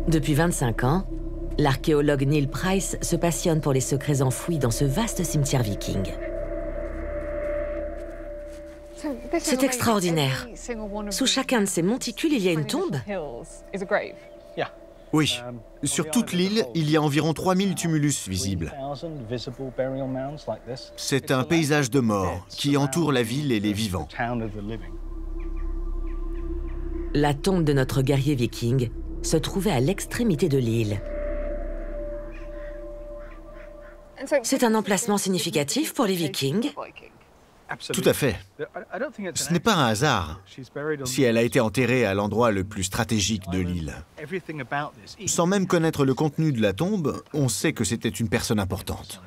Depuis 25 ans, l'archéologue Neil Price se passionne pour les secrets enfouis dans ce vaste cimetière viking. C'est extraordinaire. Sous chacun de ces monticules, il y a une tombe. Oui. Sur toute l'île, il y a environ 3000 tumulus visibles. C'est un paysage de mort qui entoure la ville et les vivants. La tombe de notre guerrier viking se trouvait à l'extrémité de l'île. C'est un emplacement significatif pour les Vikings. Tout à fait. Ce n'est pas un hasard si elle a été enterrée à l'endroit le plus stratégique de l'île. Sans même connaître le contenu de la tombe, on sait que c'était une personne importante.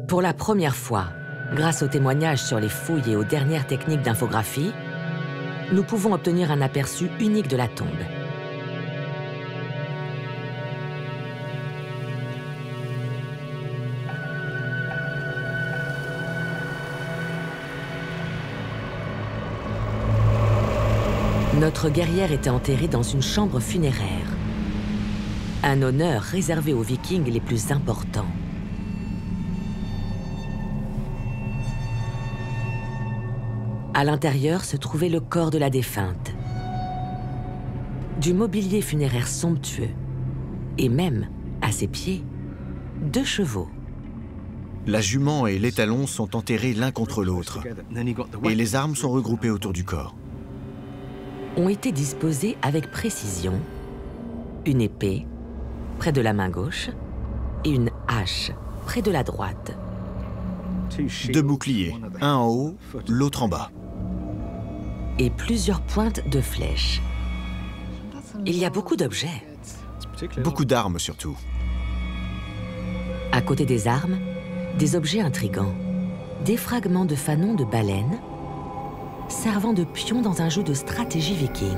Pour la première fois, grâce aux témoignages sur les fouilles et aux dernières techniques d'infographie, nous pouvons obtenir un aperçu unique de la tombe. Notre guerrière était enterrée dans une chambre funéraire. Un honneur réservé aux Vikings les plus importants. À l'intérieur se trouvait le corps de la défunte. Du mobilier funéraire somptueux. Et même, à ses pieds, 2 chevaux. La jument et l'étalon sont enterrés l'un contre l'autre. Et les armes sont regroupées autour du corps. Ont été disposées avec précision une épée près de la main gauche et une hache près de la droite. 2 boucliers, un en haut, l'autre en bas. Et plusieurs pointes de flèches. Il y a beaucoup d'objets. Beaucoup d'armes surtout. À côté des armes, des objets intrigants. Des fragments de fanons de baleines servant de pions dans un jeu de stratégie viking.